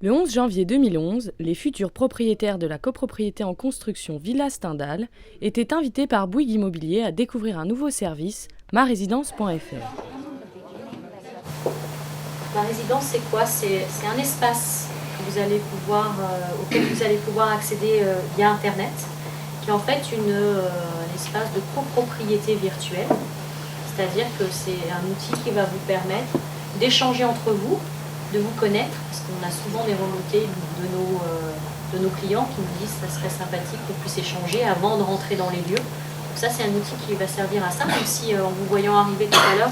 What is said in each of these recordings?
Le 11 janvier 2011, les futurs propriétaires de la copropriété en construction Villa Stendhal étaient invités par Bouygues Immobilier à découvrir un nouveau service, marésidence.fr. Ma résidence, c'est quoi? C'est un espace que vous allez auquel vous allez pouvoir accéder via Internet, qui est en fait un espace de copropriété virtuelle. C'est-à-dire que c'est un outil qui va vous permettre d'échanger entre vous, de vous connaître, parce qu'on a souvent des remontées de nos clients qui nous disent que ça serait sympathique qu'on puisse échanger avant de rentrer dans les lieux. Donc ça, c'est un outil qui va servir à ça, même si en vous voyant arriver tout à l'heure,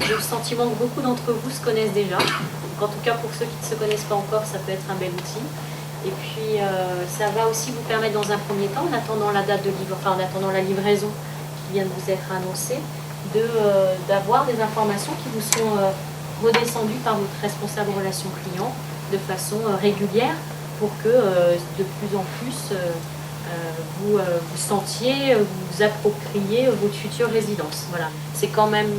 j'ai le sentiment que beaucoup d'entre vous se connaissent déjà. Donc, en tout cas, pour ceux qui ne se connaissent pas encore, ça peut être un bel outil. Et puis, ça va aussi vous permettre dans un premier temps, en attendant la en attendant la livraison qui vient de vous être annoncée, d'avoir des informations qui vous sont redescendues par votre responsable relations clients de façon régulière pour que de plus en plus vous sentiez, vous appropriez votre future résidence. Voilà. C'est quand même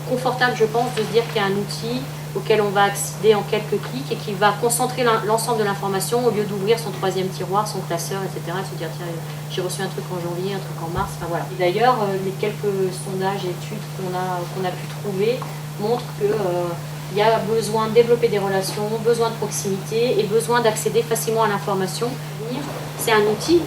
confortable, je pense, de se dire qu'il y a un outil auquel on va accéder en quelques clics et qui va concentrer l'ensemble de l'information au lieu d'ouvrir son troisième tiroir, son classeur, etc. et se dire tiens, j'ai reçu un truc en janvier, un truc en mars, enfin voilà. Et d'ailleurs, les quelques sondages et études qu'on a pu trouver montrent qu'il y a besoin de développer des relations, besoin de proximité et besoin d'accéder facilement à l'information. C'est un outil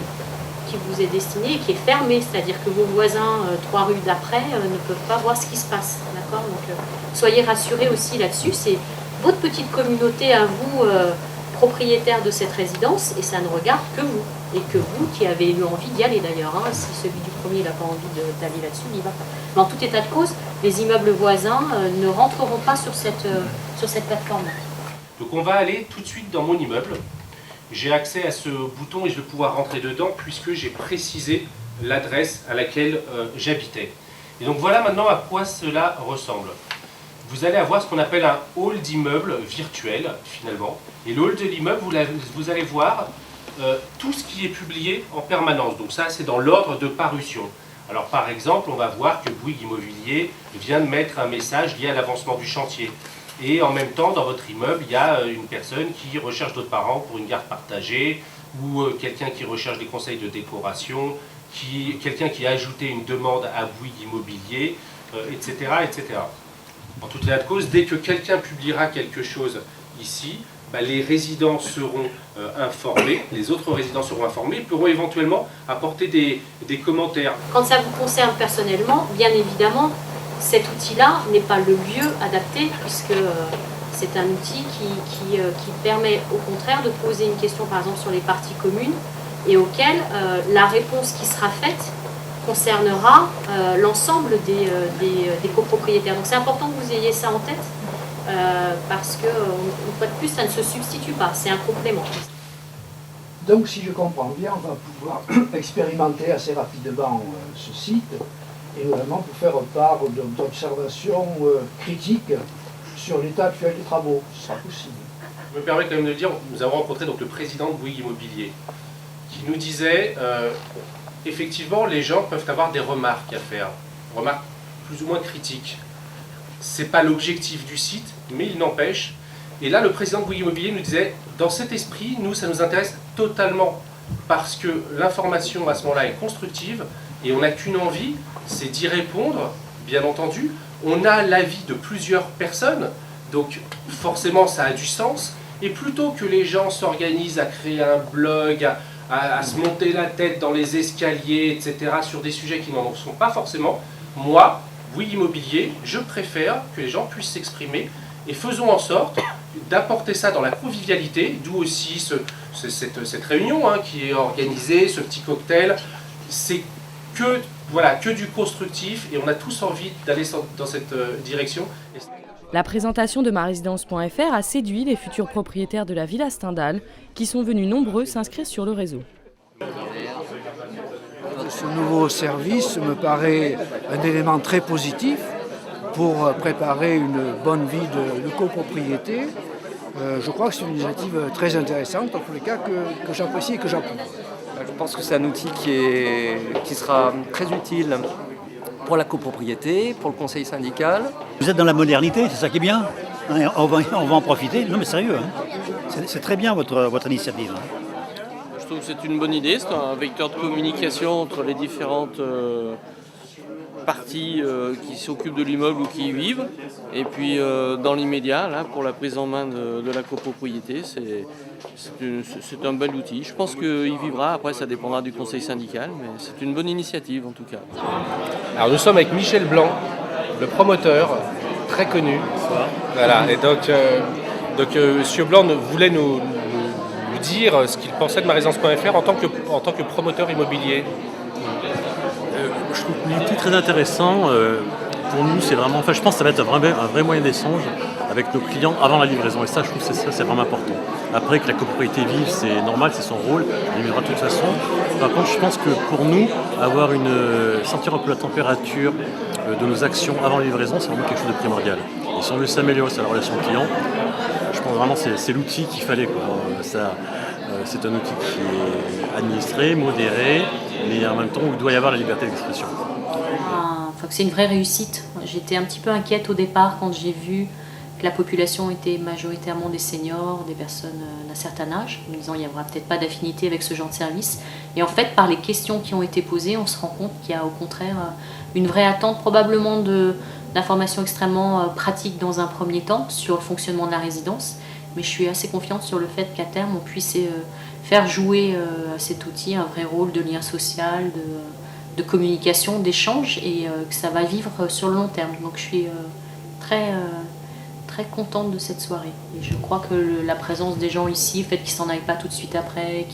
qui vous est destiné et qui est fermé, c'est-à-dire que vos voisins 3 rues d'après ne peuvent pas voir ce qui se passe. D'accord ? Donc soyez rassurés aussi là-dessus, c'est votre petite communauté à vous, propriétaire de cette résidence, et ça ne regarde que vous. Et que vous qui avez eu envie d'y aller d'ailleurs. Hein, si celui du premier n'a pas envie d'aller là-dessus, il n'y va pas. Mais en tout état de cause, les immeubles voisins ne rentreront pas sur cette plateforme. Donc on va aller tout de suite dans mon immeuble. J'ai accès à ce bouton et je vais pouvoir rentrer dedans puisque j'ai précisé l'adresse à laquelle j'habitais. Et donc voilà maintenant à quoi cela ressemble. Vous allez avoir ce qu'on appelle un hall d'immeuble virtuel finalement. Et le hall de l'immeuble, vous allez voir tout ce qui est publié en permanence. Donc ça, c'est dans l'ordre de parution. Alors par exemple, on va voir que Bouygues Immobilier vient de mettre un message lié à l'avancement du chantier. Et en même temps, dans votre immeuble, il y a une personne qui recherche d'autres parents pour une garde partagée, ou quelqu'un qui recherche des conseils de décoration, quelqu'un qui a ajouté une demande à Bouygues Immobilier, etc., etc. En tout état de cause, dès que quelqu'un publiera quelque chose ici, les résidents seront informés, les autres résidents seront informés, pourront éventuellement apporter des commentaires. Quand ça vous concerne personnellement, bien évidemment, cet outil-là n'est pas le lieu adapté puisque c'est un outil qui permet au contraire de poser une question par exemple sur les parties communes et auquel la réponse qui sera faite concernera l'ensemble des copropriétaires. Donc c'est important que vous ayez ça en tête parce que, une fois de plus, ça ne se substitue pas, c'est un complément. Donc si je comprends bien, on va pouvoir expérimenter assez rapidement ce site et notamment pour faire part d'observations critiques sur l'état actuel des travaux. Ce sera possible. Je me permets quand même de le dire, nous avons rencontré donc le président de Bouygues Immobilier qui nous disait effectivement les gens peuvent avoir des remarques à faire, remarques plus ou moins critiques. Ce n'est pas l'objectif du site, mais il n'empêche. Et là, le président de Bouygues Immobilier nous disait, dans cet esprit, nous, ça nous intéresse totalement parce que l'information à ce moment-là est constructive et on n'a qu'une envie, c'est d'y répondre, bien entendu. On a l'avis de plusieurs personnes, donc forcément ça a du sens. Et plutôt que les gens s'organisent à créer un blog, à se monter la tête dans les escaliers, etc., sur des sujets qui n'en sont pas forcément, moi, Bouygues Immobilier, je préfère que les gens puissent s'exprimer et faisons en sorte d'apporter ça dans la convivialité, d'où aussi cette réunion qui est organisée, ce petit cocktail. C'est que du constructif et on a tous envie d'aller dans cette direction. La présentation de marésidence.fr a séduit les futurs propriétaires de la Villa Stendhal qui sont venus nombreux s'inscrire sur le réseau. Ce nouveau service me paraît un élément très positif pour préparer une bonne vie de copropriété. Je crois que c'est une initiative très intéressante, en tous les cas, que j'apprécie et que j'approuve. Je pense que c'est un outil qui sera très utile pour la copropriété, pour le conseil syndical. Vous êtes dans la modernité, c'est ça qui est bien. On va en profiter. Non mais sérieux. C'est très bien votre initiative. Je trouve que c'est une bonne idée, c'est un vecteur de communication entre les différentes parties qui s'occupent de l'immeuble ou qui y vivent. Et puis dans l'immédiat, là, pour la prise en main de la copropriété, c'est un bel outil. Je pense qu'il y vivra, après ça dépendra du conseil syndical, mais c'est une bonne initiative en tout cas. Alors nous sommes avec Michel Blanc, le promoteur, très connu. Voilà, et donc Monsieur Blanc voulait nous dire ce qu'il pensait de marésidence.fr en tant que promoteur immobilier. Je trouve l'outil très intéressant. Pour nous, c'est vraiment, je pense que ça va être un vrai moyen d'échange avec nos clients avant la livraison. Et ça, je trouve que c'est vraiment important. Après, que la copropriété vive, c'est normal, c'est son rôle, il vivra de toute façon. Par contre, je pense que pour nous, sentir un peu la température de nos actions avant la livraison, c'est vraiment quelque chose de primordial. Et si on veut s'améliorer sur la relation client, je pense vraiment que c'est l'outil qu'il fallait, quoi. C'est un outil qui est administré, modéré, mais en même temps où il doit y avoir la liberté d'expression. C'est une vraie réussite. J'étais un petit peu inquiète au départ quand j'ai vu que la population était majoritairement des seniors, des personnes d'un certain âge, en me disant il n'y aura peut-être pas d'affinité avec ce genre de service. Et en fait, par les questions qui ont été posées, on se rend compte qu'il y a au contraire une vraie attente, probablement d'informations extrêmement pratiques dans un premier temps sur le fonctionnement de la résidence. Mais je suis assez confiante sur le fait qu'à terme, on puisse faire jouer à cet outil un vrai rôle de lien social, de communication, d'échange, et que ça va vivre sur le long terme. Donc je suis très contente de cette soirée. Et je crois que la présence des gens ici, le fait qu'ils ne s'en aillent pas tout de suite après,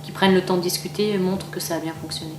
qu'ils prennent le temps de discuter, montre que ça a bien fonctionné.